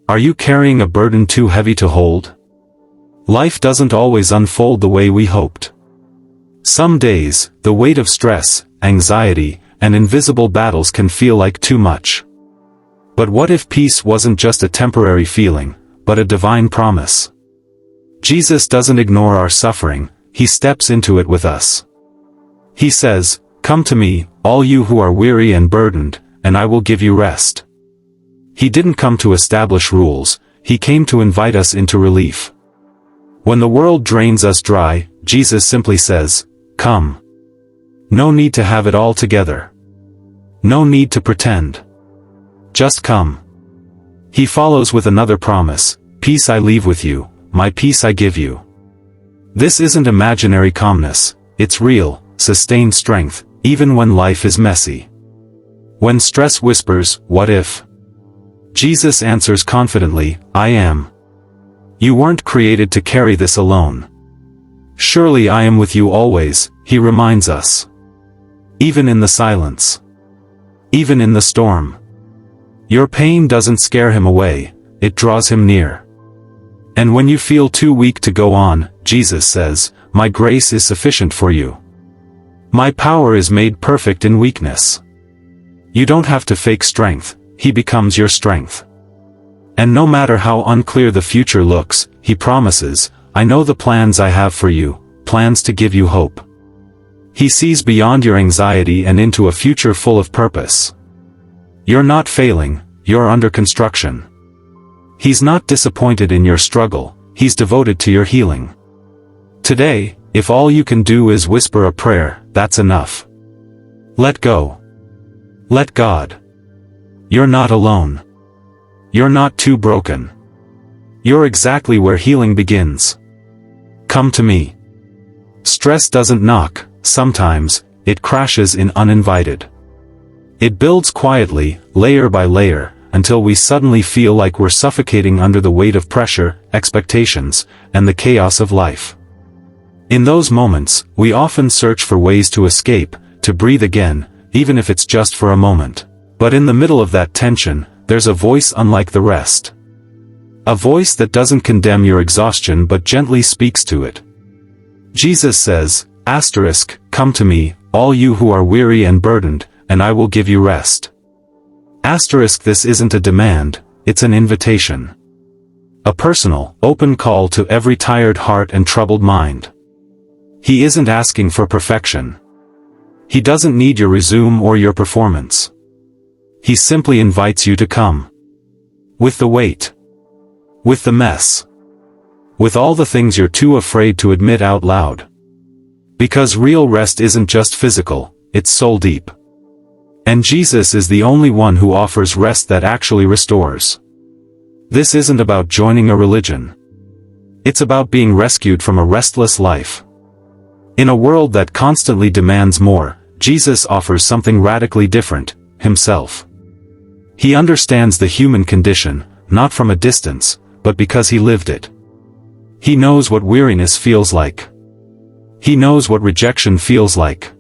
Are you carrying a burden too heavy to hold? Life doesn't always unfold the way we hoped. Some days, the weight of stress, anxiety, and invisible battles can feel like too much. But what if peace wasn't just a temporary feeling, but a divine promise? Jesus doesn't ignore our suffering, he steps into it with us. He says, "Come to me, all you who are weary and burdened, and I will give you rest." He didn't come to establish rules, he came to invite us into relief. When the world drains us dry, Jesus simply says, "Come." No need to have it all together. No need to pretend. Just come. He follows with another promise, "Peace I leave with you, my peace I give you." This isn't imaginary calmness, it's real, sustained strength, even when life is messy. When stress whispers, "What if?" Jesus answers confidently, "I am." You weren't created to carry this alone. Surely I am with you always, he reminds us. Even in the silence. Even in the storm. Your pain doesn't scare him away, it draws him near. And when you feel too weak to go on, Jesus says, "My grace is sufficient for you. My power is made perfect in weakness." You don't have to fake strength, he becomes your strength. And no matter how unclear the future looks, he promises, "I know the plans I have for you, plans to give you hope." He sees beyond your anxiety and into a future full of purpose. You're not failing, you're under construction. He's not disappointed in your struggle, he's devoted to your healing. Today, if all you can do is whisper a prayer, that's enough. Let go. Let God. You're not alone. You're not too broken. You're exactly where healing begins. Come to me. Stress doesn't knock, sometimes, it crashes in uninvited. It builds quietly, layer by layer, until we suddenly feel like we're suffocating under the weight of pressure, expectations, and the chaos of life. In those moments, we often search for ways to escape, to breathe again, even if it's just for a moment. But in the middle of that tension, there's a voice unlike the rest. A voice that doesn't condemn your exhaustion but gently speaks to it. Jesus says, "Come to me, all you who are weary and burdened, and I will give you rest." This isn't a demand, it's an invitation. A personal, open call to every tired heart and troubled mind. He isn't asking for perfection. He doesn't need your resume or your performance. He simply invites you to come. With the weight. With the mess. With all the things you're too afraid to admit out loud. Because real rest isn't just physical, it's soul deep. And Jesus is the only one who offers rest that actually restores. This isn't about joining a religion. It's about being rescued from a restless life. In a world that constantly demands more, Jesus offers something radically different, himself. He understands the human condition, not from a distance, but because he lived it. He knows what weariness feels like. He knows what rejection feels like.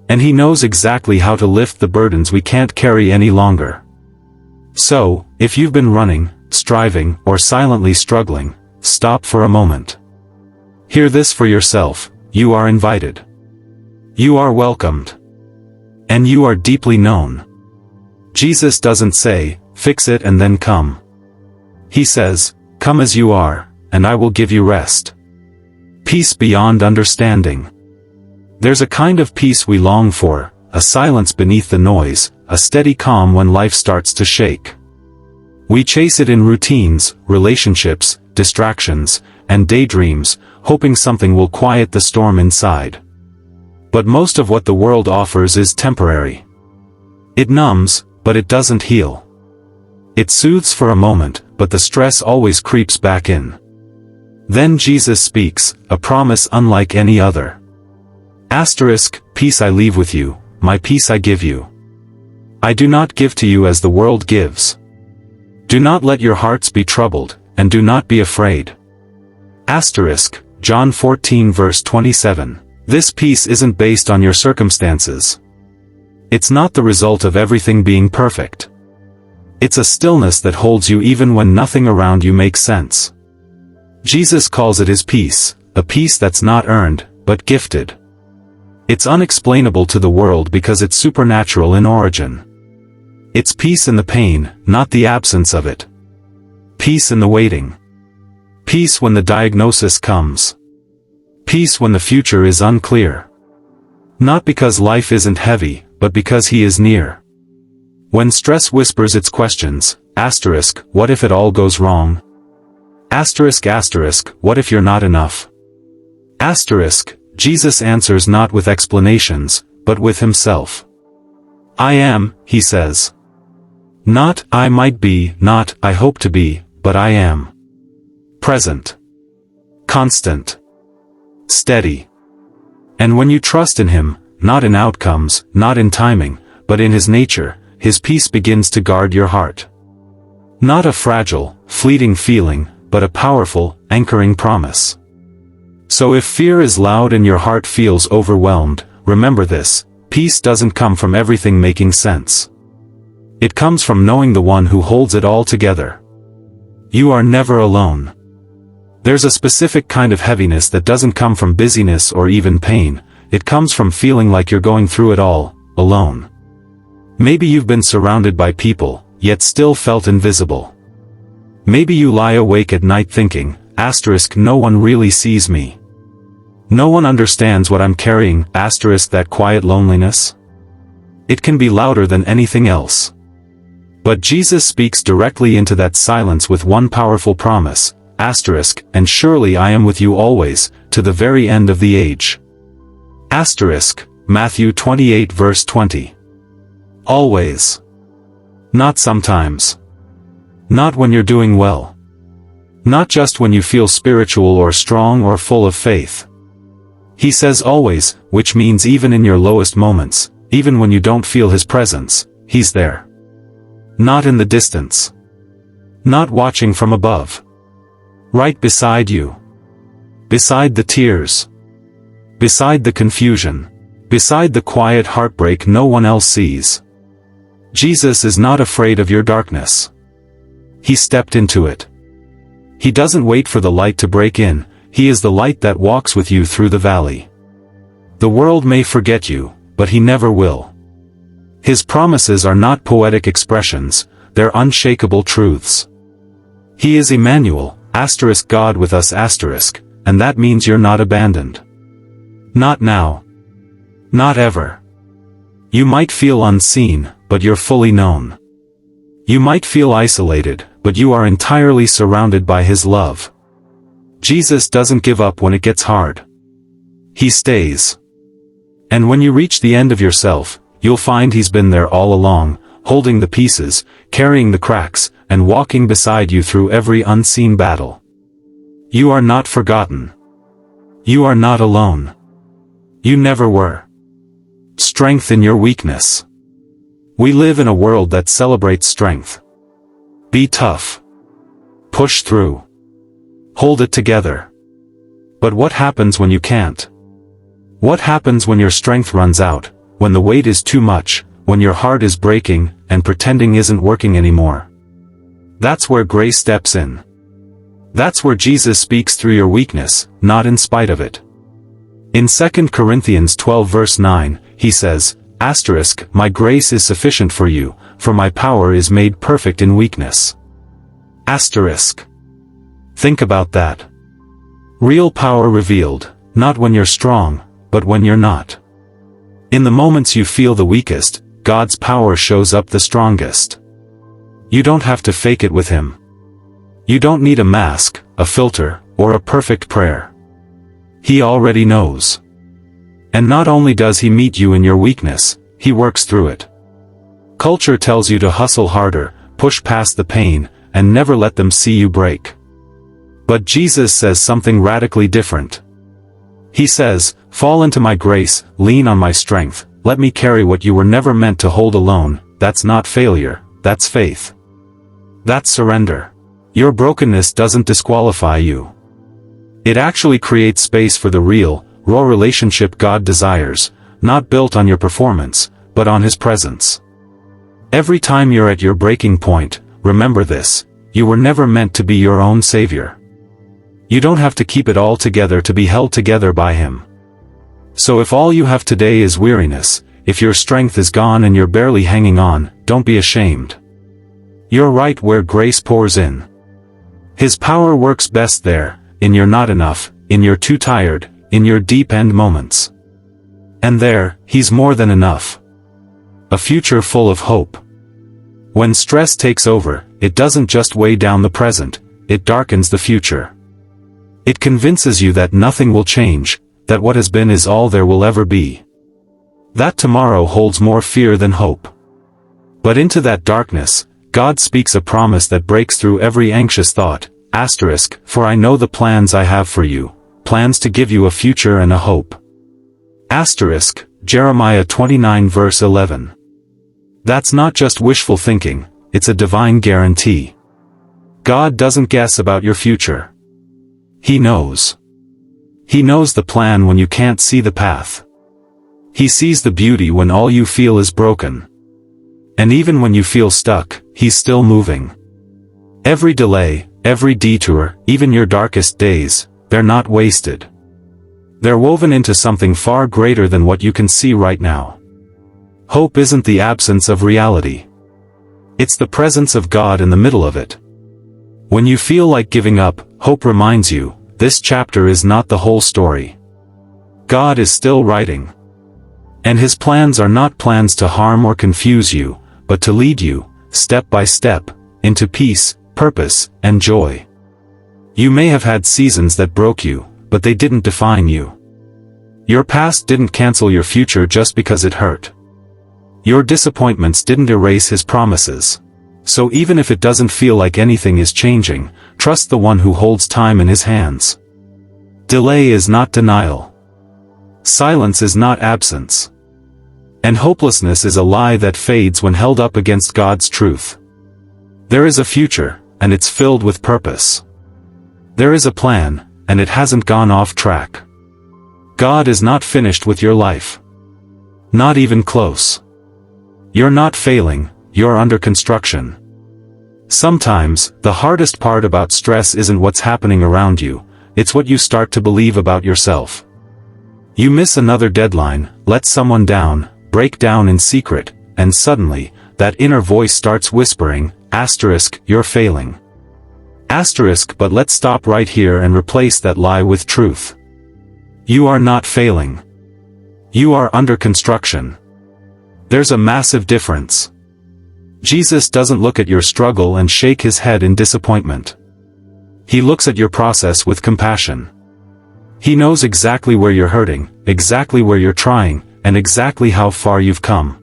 And he knows exactly how to lift the burdens we can't carry any longer. So, if you've been running, striving, or silently struggling, stop for a moment. Hear this for yourself, you are invited. You are welcomed. And you are deeply known. Jesus doesn't say, "Fix it and then come." He says, "Come as you are, and I will give you rest." Peace beyond understanding. There's a kind of peace we long for, a silence beneath the noise, a steady calm when life starts to shake. We chase it in routines, relationships, distractions, and daydreams, hoping something will quiet the storm inside. But most of what the world offers is temporary. It numbs, but it doesn't heal. It soothes for a moment, but the stress always creeps back in. Then Jesus speaks, a promise unlike any other. "Peace I leave with you, my peace I give you. I do not give to you as the world gives. Do not let your hearts be troubled, and do not be afraid." John 14 verse 27. This peace isn't based on your circumstances. It's not the result of everything being perfect. It's a stillness that holds you even when nothing around you makes sense. Jesus calls it his peace, a peace that's not earned, but gifted. It's unexplainable to the world because it's supernatural in origin. It's peace in the pain, not the absence of it. Peace in the waiting. Peace when the diagnosis comes. Peace when the future is unclear. Not because life isn't heavy, but because he is near. When stress whispers its questions, asterisk, what if it all goes wrong? Asterisk, what if you're not enough? Asterisk, Jesus answers not with explanations, but with himself. I am, he says. Not, I might be, not, I hope to be, but I am. Present. Constant. Steady. And when you trust in him, not in outcomes, not in timing, but in his nature, his peace begins to guard your heart. Not a fragile, fleeting feeling, but a powerful, anchoring promise. So if fear is loud and your heart feels overwhelmed, remember this: peace doesn't come from everything making sense. It comes from knowing the one who holds it all together. You are never alone. There's a specific kind of heaviness that doesn't come from busyness or even pain. It comes from feeling like you're going through it all, alone. Maybe you've been surrounded by people, yet still felt invisible. Maybe you lie awake at night thinking, asterisk, no one really sees me. No one understands what I'm carrying, asterisk, that quiet loneliness. It can be louder than anything else. But Jesus speaks directly into that silence with one powerful promise, asterisk, and surely I am with you always, to the very end of the age. Asterisk, Matthew 28 verse 20. Always. Not sometimes. Not when you're doing well. Not just when you feel spiritual or strong or full of faith. He says always, which means even in your lowest moments, even when you don't feel his presence, he's there. Not in the distance. Not watching from above. Right beside you. Beside the tears. Beside the confusion. Beside the quiet heartbreak no one else sees. Jesus is not afraid of your darkness. He stepped into it. He doesn't wait for the light to break in, he is the light that walks with you through the valley. The world may forget you, but he never will. His promises are not poetic expressions, they're unshakable truths. He is Emmanuel, asterisk, God with us, asterisk, and that means you're not abandoned. Not now. Not ever. You might feel unseen, but you're fully known. You might feel isolated, but you are entirely surrounded by his love. Jesus doesn't give up when it gets hard. He stays. And when you reach the end of yourself, you'll find he's been there all along, holding the pieces, carrying the cracks, and walking beside you through every unseen battle. You are not forgotten. You are not alone. You never were. Strength in your weakness. We live in a world that celebrates strength. Be tough. Push through. Hold it together. But what happens when you can't? What happens when your strength runs out, when the weight is too much, when your heart is breaking, and pretending isn't working anymore? That's where grace steps in. That's where Jesus speaks through your weakness, not in spite of it. In 2 Corinthians 12 verse 9, he says, asterisk, my grace is sufficient for you, for my power is made perfect in weakness. Asterisk. Think about that. Real power revealed, not when you're strong, but when you're not. In the moments you feel the weakest, God's power shows up the strongest. You don't have to fake it with him. You don't need a mask, a filter, or a perfect prayer. He already knows. And not only does he meet you in your weakness, he works through it. Culture tells you to hustle harder, push past the pain, and never let them see you break. But Jesus says something radically different. He says, fall into my grace, lean on my strength, let me carry what you were never meant to hold alone. That's not failure, that's faith. That's surrender. Your brokenness doesn't disqualify you. It actually creates space for the real, raw relationship God desires, not built on your performance, but on his presence. Every time you're at your breaking point, remember this: you were never meant to be your own savior. You don't have to keep it all together to be held together by Him. So if all you have today is weariness, if your strength is gone and you're barely hanging on, don't be ashamed. You're right where grace pours in. His power works best there, in your not enough, in your too tired, in your deep end moments. And there, He's more than enough. A future full of hope. When stress takes over, it doesn't just weigh down the present, it darkens the future. It convinces you that nothing will change, that what has been is all there will ever be. That tomorrow holds more fear than hope. But into that darkness, God speaks a promise that breaks through every anxious thought, for I know the plans I have for you, plans to give you a future and a hope. Jeremiah 29 verse 11. That's not just wishful thinking, it's a divine guarantee. God doesn't guess about your future. He knows. He knows the plan when you can't see the path. He sees the beauty when all you feel is broken. And even when you feel stuck, He's still moving. Every delay, every detour, even your darkest days, they're not wasted. They're woven into something far greater than what you can see right now. Hope isn't the absence of reality. It's the presence of God in the middle of it. When you feel like giving up, hope reminds you, this chapter is not the whole story. God is still writing. And His plans are not plans to harm or confuse you, but to lead you, step by step, into peace, purpose, and joy. You may have had seasons that broke you, but they didn't define you. Your past didn't cancel your future just because it hurt. Your disappointments didn't erase His promises. So even if it doesn't feel like anything is changing, trust the one who holds time in His hands. Delay is not denial. Silence is not absence. And hopelessness is a lie that fades when held up against God's truth. There is a future, and it's filled with purpose. There is a plan, and it hasn't gone off track. God is not finished with your life. Not even close. You're not failing, you're under construction. Sometimes, the hardest part about stress isn't what's happening around you, it's what you start to believe about yourself. You miss another deadline, let someone down, break down in secret, and suddenly, that inner voice starts whispering, you're failing. But let's stop right here and replace that lie with truth. You are not failing. You are under construction. There's a massive difference. Jesus doesn't look at your struggle and shake His head in disappointment. He looks at your process with compassion. He knows exactly where you're hurting, exactly where you're trying, and exactly how far you've come.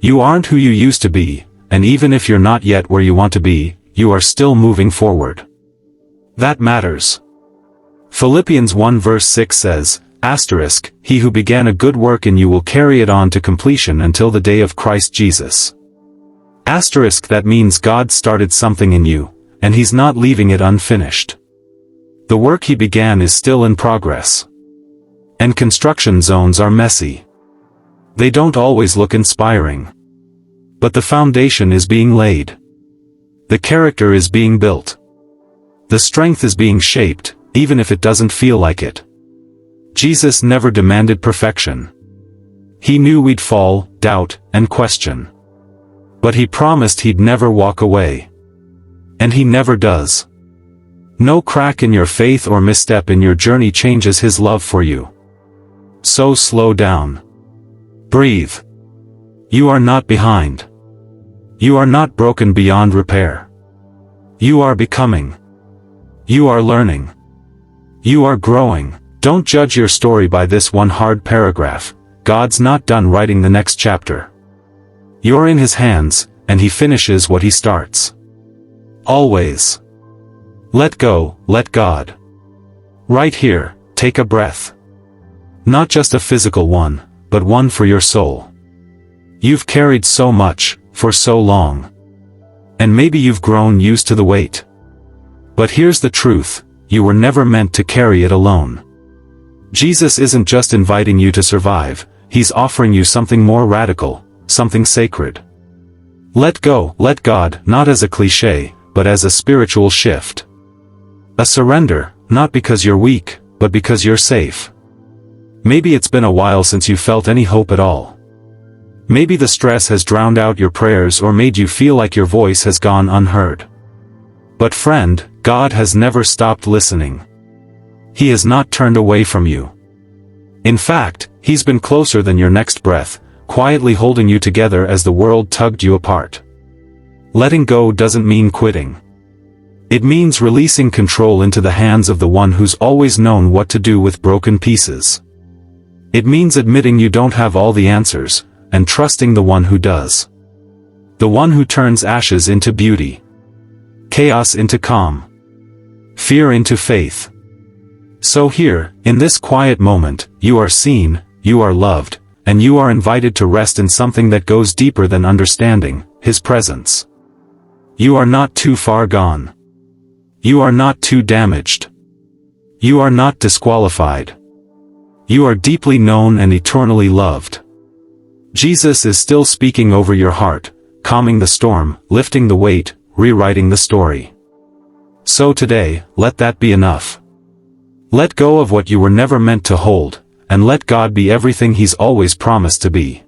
You aren't who you used to be, and even if you're not yet where you want to be, you are still moving forward. That matters. Philippians 1 verse 6 says, He who began a good work in you will carry it on to completion until the day of Christ Jesus. That means God started something in you, and He's not leaving it unfinished. The work He began is still in progress. And construction zones are messy. They don't always look inspiring. But the foundation is being laid. The character is being built. The strength is being shaped, even if it doesn't feel like it. Jesus never demanded perfection. He knew we'd fall, doubt, and question. But He promised He'd never walk away. And He never does. No crack in your faith or misstep in your journey changes His love for you. So slow down. Breathe. You are not behind. You are not broken beyond repair. You are becoming. You are learning. You are growing. Don't judge your story by this one hard paragraph. God's not done writing the next chapter. You're in His hands, and He finishes what He starts. Always. Let go, let God. Right here, take a breath. Not just a physical one, but one for your soul. You've carried so much, for so long. And maybe you've grown used to the weight. But here's the truth, you were never meant to carry it alone. Jesus isn't just inviting you to survive, He's offering you something more radical, something sacred. Let go, let God, not as a cliché, but as a spiritual shift. A surrender, not because you're weak, but because you're safe. Maybe it's been a while since you felt any hope at all. Maybe the stress has drowned out your prayers or made you feel like your voice has gone unheard. But friend, God has never stopped listening. He has not turned away from you. In fact, He's been closer than your next breath, quietly holding you together as the world tugged you apart. Letting go doesn't mean quitting. It means releasing control into the hands of the one who's always known what to do with broken pieces. It means admitting you don't have all the answers, and trusting the one who does. The one who turns ashes into beauty. Chaos into calm. Fear into faith. So here, in this quiet moment, you are seen, you are loved, and you are invited to rest in something that goes deeper than understanding, His presence. You are not too far gone. You are not too damaged. You are not disqualified. You are deeply known and eternally loved. Jesus is still speaking over your heart, calming the storm, lifting the weight, rewriting the story. So today, let that be enough. Let go of what you were never meant to hold, and let God be everything He's always promised to be.